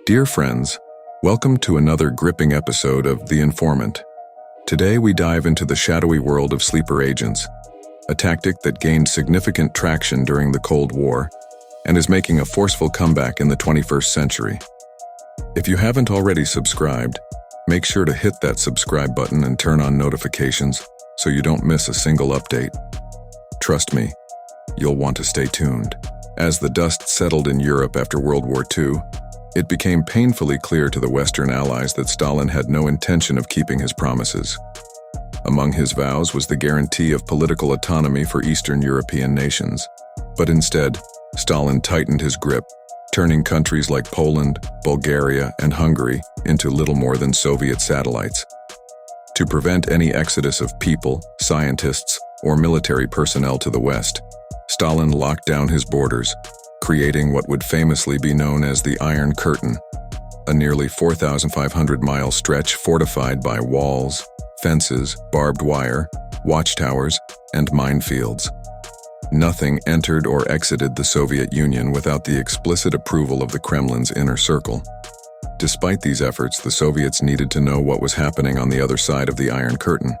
Dear friends, welcome to another gripping episode of The Informant. Today we dive into the shadowy world of sleeper agents, a tactic that gained significant traction during the Cold War and is making a forceful comeback in the 21st century. If you haven't already subscribed, make sure to hit that subscribe button and turn on notifications so you don't miss a single update. Trust me, you'll want to stay tuned. As the dust settled in Europe after World War II, it became painfully clear to the Western Allies that Stalin had no intention of keeping his promises. Among his vows was the guarantee of political autonomy for Eastern European nations. But instead, Stalin tightened his grip, turning countries like Poland, Bulgaria, and Hungary into little more than Soviet satellites. To prevent any exodus of people, scientists, or military personnel to the West, Stalin locked down his borders, creating what would famously be known as the Iron Curtain, a nearly 4,500-mile stretch fortified by walls, fences, barbed wire, watchtowers, and minefields. Nothing entered or exited the Soviet Union without the explicit approval of the Kremlin's inner circle. Despite these efforts, the Soviets needed to know what was happening on the other side of the Iron Curtain.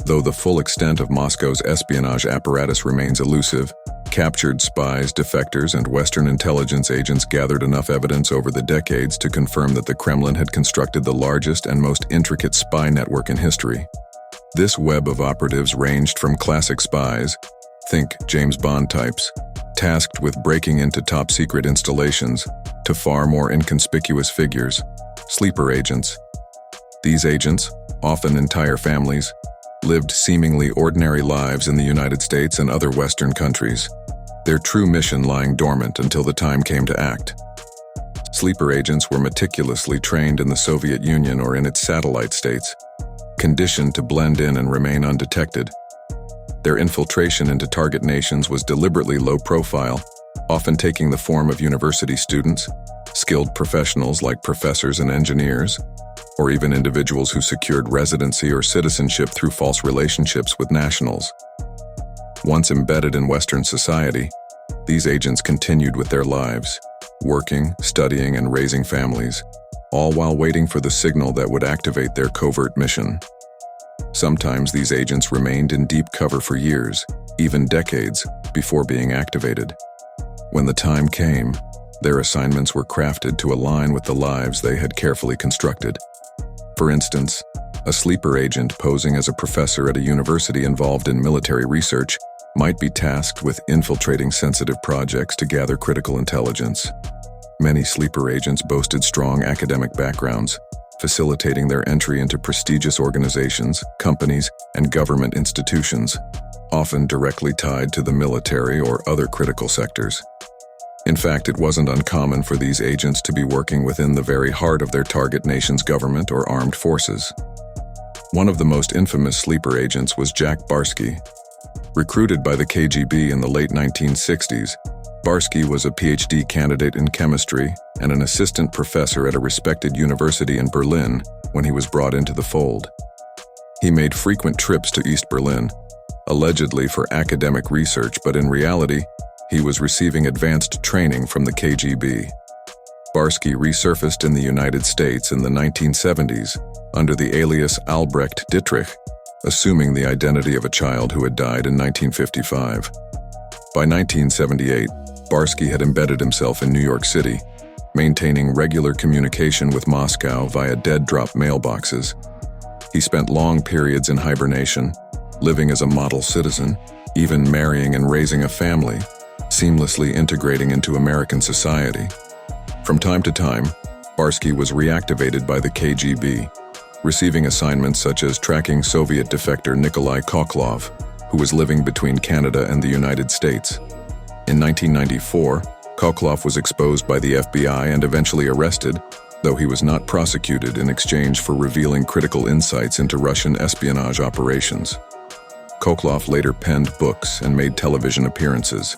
Though the full extent of Moscow's espionage apparatus remains elusive, captured spies, defectors, and Western intelligence agents gathered enough evidence over the decades to confirm that the Kremlin had constructed the largest and most intricate spy network in history. This web of operatives ranged from classic spies, think James Bond types, tasked with breaking into top-secret installations, to far more inconspicuous figures, sleeper agents. These agents, often entire families, lived seemingly ordinary lives in the United States and other Western countries, their true mission lying dormant until the time came to act. Sleeper agents were meticulously trained in the Soviet Union or in its satellite states, conditioned to blend in and remain undetected. Their infiltration into target nations was deliberately low profile, often taking the form of university students, skilled professionals like professors and engineers, or even individuals who secured residency or citizenship through false relationships with nationals. Once embedded in Western society, these agents continued with their lives, working, studying, and raising families, all while waiting for the signal that would activate their covert mission. Sometimes these agents remained in deep cover for years, even decades, before being activated. When the time came, their assignments were crafted to align with the lives they had carefully constructed. For instance, a sleeper agent posing as a professor at a university involved in military research might be tasked with infiltrating sensitive projects to gather critical intelligence. Many sleeper agents boasted strong academic backgrounds, facilitating their entry into prestigious organizations, companies, and government institutions, often directly tied to the military or other critical sectors. In fact, it wasn't uncommon for these agents to be working within the very heart of their target nation's government or armed forces. One of the most infamous sleeper agents was Jack Barsky. Recruited by the KGB in the late 1960s, Barsky was a PhD candidate in chemistry and an assistant professor at a respected university in Berlin when he was brought into the fold. He made frequent trips to East Berlin, allegedly for academic research, but in reality, he was receiving advanced training from the KGB. Barsky resurfaced in the United States in the 1970s under the alias Albrecht Dietrich, assuming the identity of a child who had died in 1955. By 1978, Barsky had embedded himself in New York City, maintaining regular communication with Moscow via dead-drop mailboxes. He spent long periods in hibernation, living as a model citizen, even marrying and raising a family, seamlessly integrating into American society. From time to time, Barsky was reactivated by the KGB, receiving assignments such as tracking Soviet defector Nikolai Koklov, who was living between Canada and the United States. In 1994, Koklov was exposed by the FBI and eventually arrested, though he was not prosecuted in exchange for revealing critical insights into Russian espionage operations. Koklov later penned books and made television appearances.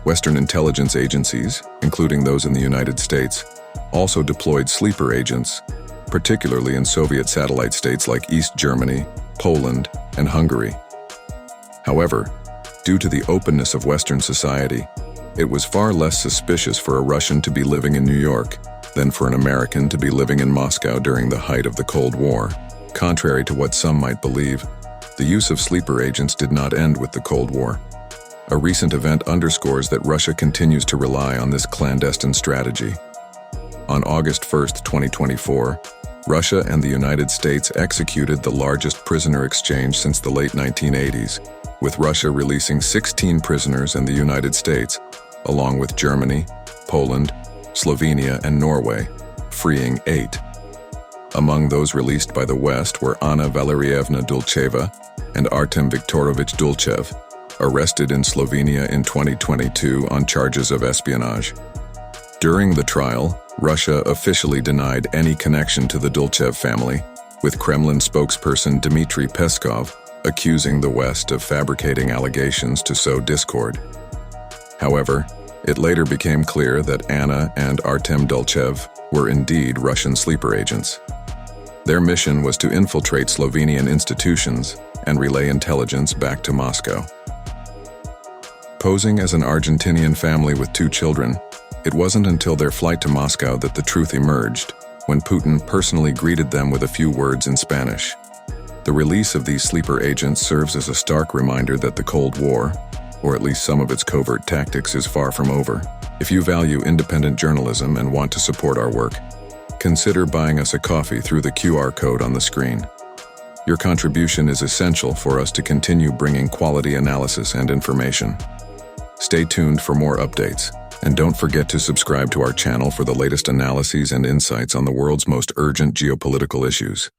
Western intelligence agencies, including those in the United States, also deployed sleeper agents, particularly in Soviet satellite states like East Germany, Poland, and Hungary. However, due to the openness of Western society, it was far less suspicious for a Russian to be living in New York than for an American to be living in Moscow during the height of the Cold War. Contrary to what some might believe, the use of sleeper agents did not end with the Cold War. A recent event underscores that Russia continues to rely on this clandestine strategy. On August 1, 2024, Russia and the United States executed the largest prisoner exchange since the late 1980s, with Russia releasing 16 prisoners and the United States, along with Germany, Poland, Slovenia, and Norway, freeing 8. Among those released by the West were Anna Valerievna Dulcheva and Artem Viktorovich Dulchev, arrested in Slovenia in 2022 on charges of espionage. During the trial, Russia officially denied any connection to the Dulchev family, with Kremlin spokesperson Dmitry Peskov accusing the West of fabricating allegations to sow discord. However, it later became clear that Anna and Artem Dulchev were indeed Russian sleeper agents. Their mission was to infiltrate Slovenian institutions and relay intelligence back to Moscow. Posing as an Argentinian family with 2 children, it wasn't until their flight to Moscow that the truth emerged, when Putin personally greeted them with a few words in Spanish. The release of these sleeper agents serves as a stark reminder that the Cold War, or at least some of its covert tactics, is far from over. If you value independent journalism and want to support our work, consider buying us a coffee through the QR code on the screen. Your contribution is essential for us to continue bringing quality analysis and information. Stay tuned for more updates. And don't forget to subscribe to our channel for the latest analyses and insights on the world's most urgent geopolitical issues.